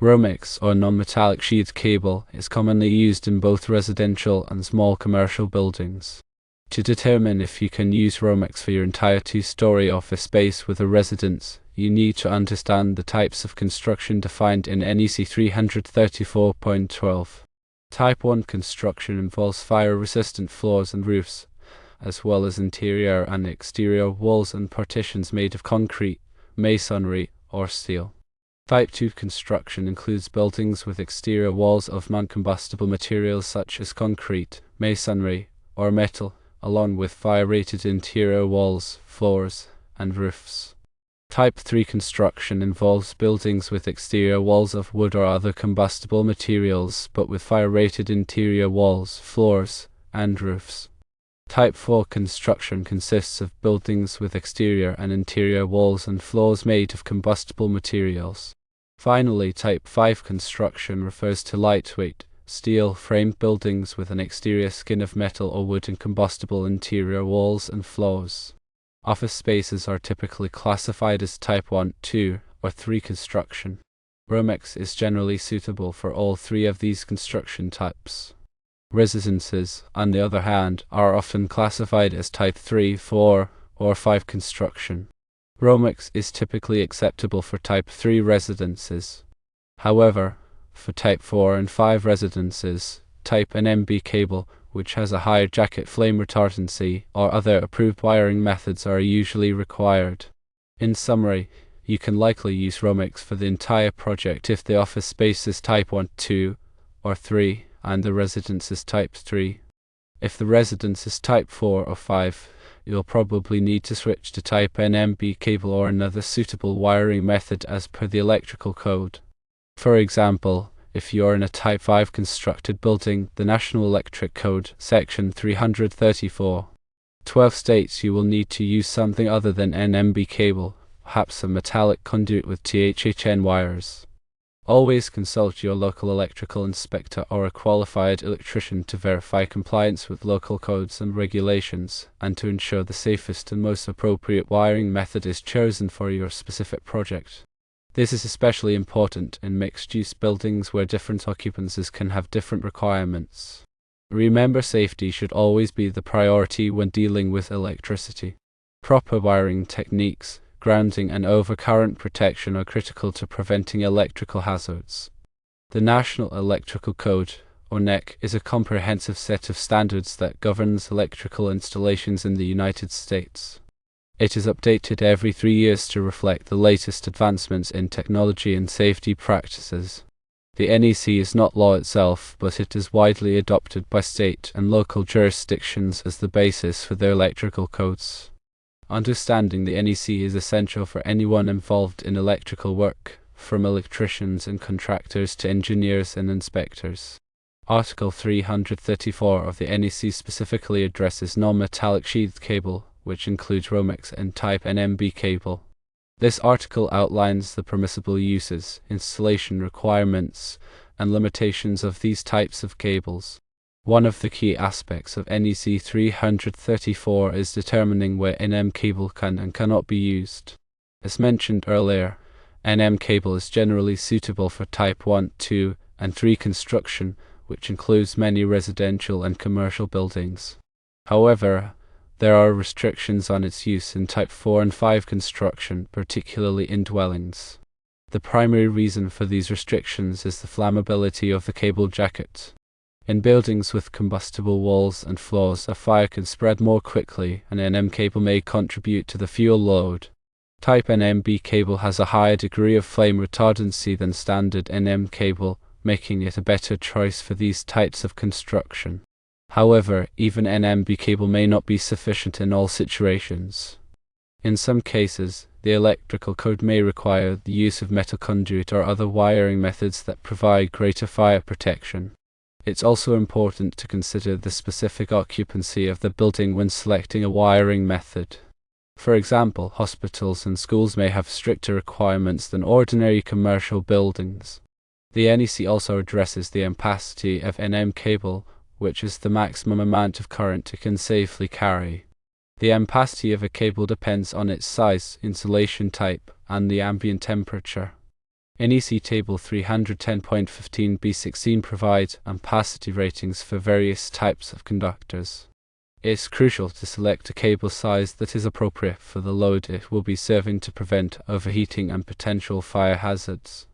Romex, or non-metallic sheathed cable, is commonly used in both residential and small commercial buildings. To determine if you can use Romex for your entire two-story office space with a residence, you need to understand the types of construction defined in NEC 334.12. Type 1 construction involves fire-resistant floors and roofs, as well as interior and exterior walls and partitions made of concrete, masonry, or steel. Type 2 construction includes buildings with exterior walls of non-combustible materials such as concrete, masonry, or metal, along with fire-rated interior walls, floors, and roofs. Type 3 construction involves buildings with exterior walls of wood or other combustible materials, but with fire-rated interior walls, floors, and roofs. Type 4 construction consists of buildings with exterior and interior walls and floors made of combustible materials. Finally, Type 5 construction refers to lightweight, steel-framed buildings with an exterior skin of metal or wood and combustible interior walls and floors. Office spaces are typically classified as Type 1, 2, or 3 construction. Romex is generally suitable for all three of these construction types. Residences, on the other hand, are often classified as Type 3, 4, or 5 construction. Romex is typically acceptable for Type 3 residences. However, for Type 4 and 5 residences, Type NMB cable, which has a higher jacket flame retardancy, or other approved wiring methods are usually required. In summary, you can likely use Romex for the entire project if the office space is Type 1, 2, or 3, and the residence is Type 3. If the residence is Type 4 or 5, you'll probably need to switch to Type NMB cable or another suitable wiring method as per the electrical code. For example, if you are in a Type 5 constructed building, the National Electric Code, Section 334, 12 states you will need to use something other than NMB cable, perhaps a metallic conduit with THHN wires. Always consult your local electrical inspector or a qualified electrician to verify compliance with local codes and regulations, and to ensure the safest and most appropriate wiring method is chosen for your specific project. This is especially important in mixed-use buildings where different occupancies can have different requirements. Remember, safety should always be the priority when dealing with electricity. Proper wiring techniques, grounding and overcurrent protection are critical to preventing electrical hazards. The National Electrical Code, or NEC, is a comprehensive set of standards that governs electrical installations in the United States. It is updated every 3 years to reflect the latest advancements in technology and safety practices. The NEC is not law itself, but it is widely adopted by state and local jurisdictions as the basis for their electrical codes. Understanding the NEC is essential for anyone involved in electrical work, from electricians and contractors to engineers and inspectors. Article 334 of the NEC specifically addresses non-metallic sheathed cable, which includes Romex and Type NMB cable. This article outlines the permissible uses, installation requirements, and limitations of these types of cables. One of the key aspects of NEC 334 is determining where NM cable can and cannot be used. As mentioned earlier, NM cable is generally suitable for Type 1, 2, and 3 construction, which includes many residential and commercial buildings. However, there are restrictions on its use in Type 4 and 5 construction, particularly in dwellings. The primary reason for these restrictions is the flammability of the cable jacket. In buildings with combustible walls and floors, a fire can spread more quickly, and NM cable may contribute to the fuel load. Type NMB cable has a higher degree of flame retardancy than standard NM cable, making it a better choice for these types of construction. However, even NMB cable may not be sufficient in all situations. In some cases, the electrical code may require the use of metal conduit or other wiring methods that provide greater fire protection. It's also important to consider the specific occupancy of the building when selecting a wiring method. For example, hospitals and schools may have stricter requirements than ordinary commercial buildings. The NEC also addresses the ampacity of NM cable, which is the maximum amount of current it can safely carry. The ampacity of a cable depends on its size, insulation type, and the ambient temperature. NEC Table 310.15b16 provides ampacity ratings for various types of conductors. It's crucial to select a cable size that is appropriate for the load it will be serving to prevent overheating and potential fire hazards.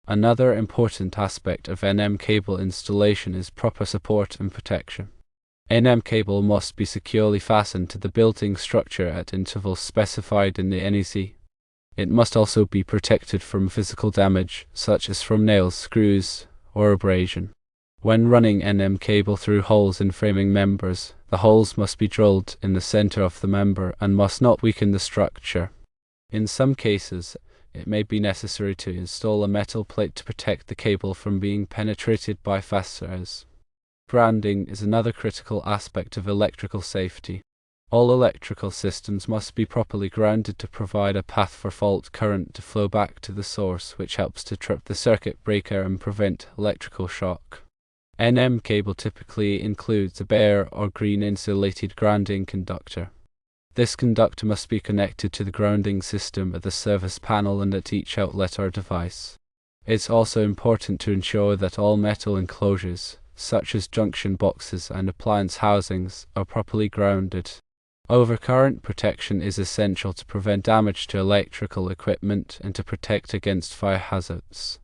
Another important aspect of NM cable installation is proper support and protection. NM cable must be securely fastened to the building structure at intervals specified in the NEC. It must also be protected from physical damage, such as from nails, screws, or abrasion. When running NM cable through holes in framing members, the holes must be drilled in the center of the member and must not weaken the structure. In some cases, it may be necessary to install a metal plate to protect the cable from being penetrated by fasteners. Grounding is another critical aspect of electrical safety. All electrical systems must be properly grounded to provide a path for fault current to flow back to the source, which helps to trip the circuit breaker and prevent electrical shock. NM cable typically includes a bare or green insulated grounding conductor. This conductor must be connected to the grounding system at the service panel and at each outlet or device. It's also important to ensure that all metal enclosures, such as junction boxes and appliance housings, are properly grounded. Overcurrent protection is essential to prevent damage to electrical equipment and to protect against fire hazards.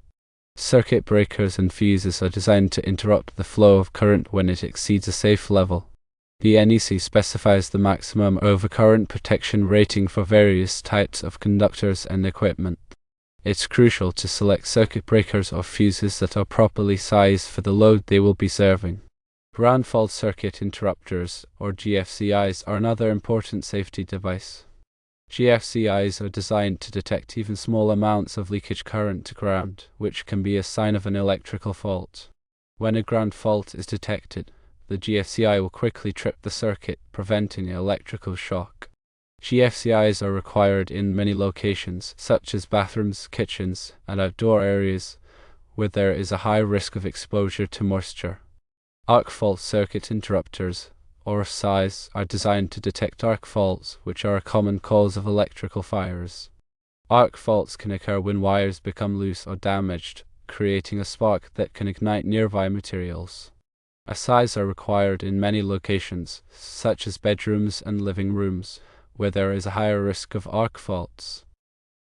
Circuit breakers and fuses are designed to interrupt the flow of current when it exceeds a safe level. The NEC specifies the maximum overcurrent protection rating for various types of conductors and equipment. It's crucial to select circuit breakers or fuses that are properly sized for the load they will be serving. Ground fault circuit interrupters, or GFCIs, are another important safety device. GFCIs are designed to detect even small amounts of leakage current to ground, which can be a sign of an electrical fault. When a ground fault is detected, the GFCI will quickly trip the circuit, preventing electrical shock. GFCIs are required in many locations, such as bathrooms, kitchens, and outdoor areas, where there is a high risk of exposure to moisture. Arc fault circuit interrupters, or SIs, are designed to detect arc faults, which are a common cause of electrical fires. Arc faults can occur when wires become loose or damaged, creating a spark that can ignite nearby materials. SIs are required in many locations, such as bedrooms and living rooms, where there is a higher risk of arc faults.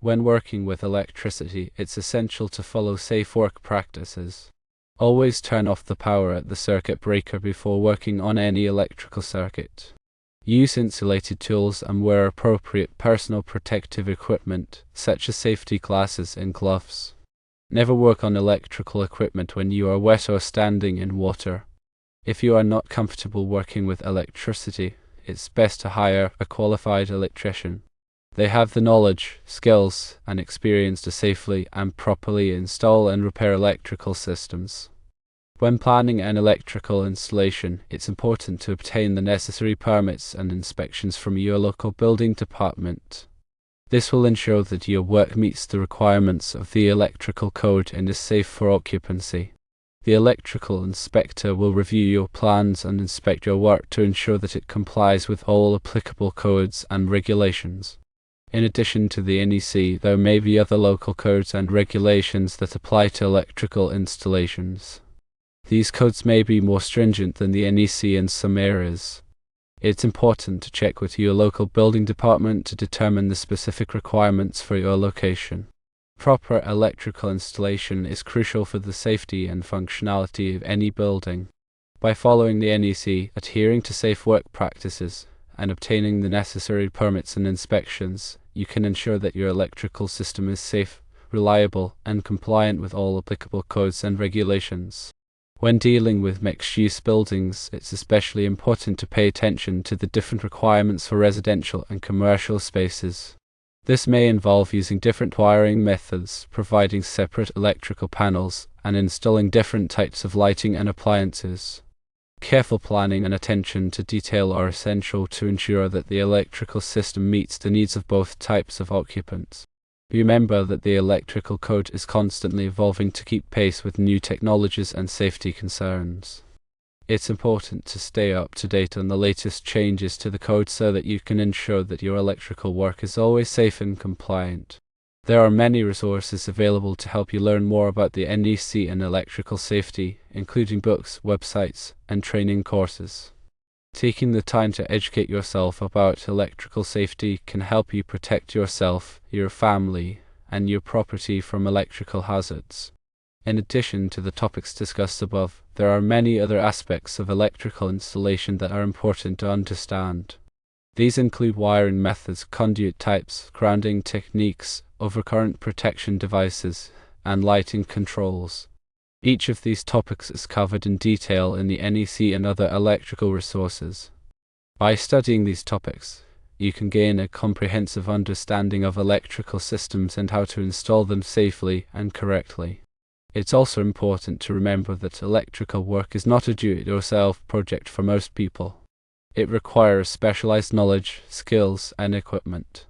When working with electricity, it's essential to follow safe work practices. Always turn off the power at the circuit breaker before working on any electrical circuit. Use insulated tools and wear appropriate personal protective equipment, such as safety glasses and gloves. Never work on electrical equipment when you are wet or standing in water. If you are not comfortable working with electricity, it's best to hire a qualified electrician. They have the knowledge, skills, and experience to safely and properly install and repair electrical systems. When planning an electrical installation, it's important to obtain the necessary permits and inspections from your local building department. This will ensure that your work meets the requirements of the electrical code and is safe for occupancy. The electrical inspector will review your plans and inspect your work to ensure that it complies with all applicable codes and regulations. In addition to the NEC, there may be other local codes and regulations that apply to electrical installations. These codes may be more stringent than the NEC in some areas. It's important to check with your local building department to determine the specific requirements for your location. Proper electrical installation is crucial for the safety and functionality of any building. By following the NEC, adhering to safe work practices, and obtaining the necessary permits and inspections, you can ensure that your electrical system is safe, reliable, and compliant with all applicable codes and regulations. When dealing with mixed-use buildings, it's especially important to pay attention to the different requirements for residential and commercial spaces. This may involve using different wiring methods, providing separate electrical panels, and installing different types of lighting and appliances. Careful planning and attention to detail are essential to ensure that the electrical system meets the needs of both types of occupants. Remember that the electrical code is constantly evolving to keep pace with new technologies and safety concerns. It's important to stay up to date on the latest changes to the code so that you can ensure that your electrical work is always safe and compliant. There are many resources available to help you learn more about the NEC and electrical safety, including books, websites, and training courses. Taking the time to educate yourself about electrical safety can help you protect yourself, your family, and your property from electrical hazards. In addition to the topics discussed above, there are many other aspects of electrical installation that are important to understand. These include wiring methods, conduit types, grounding techniques, overcurrent protection devices, and lighting controls. Each of these topics is covered in detail in the NEC and other electrical resources. By studying these topics, you can gain a comprehensive understanding of electrical systems and how to install them safely and correctly. It's also important to remember that electrical work is not a do-it-yourself project for most people. It requires specialized knowledge, skills, and equipment.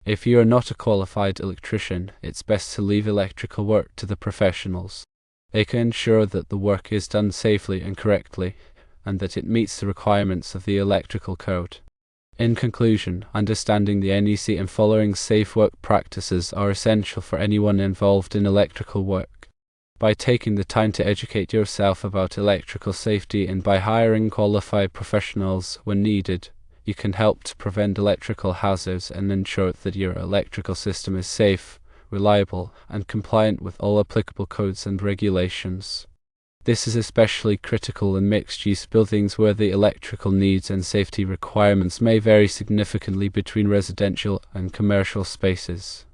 If you are not a qualified electrician, it's best to leave electrical work to the professionals. They can ensure that the work is done safely and correctly, and that it meets the requirements of the electrical code. In conclusion, understanding the NEC and following safe work practices are essential for anyone involved in electrical work. By taking the time to educate yourself about electrical safety and by hiring qualified professionals when needed, you can help to prevent electrical hazards and ensure that your electrical system is safe, reliable, and compliant with all applicable codes and regulations. This is especially critical in mixed-use buildings where the electrical needs and safety requirements may vary significantly between residential and commercial spaces.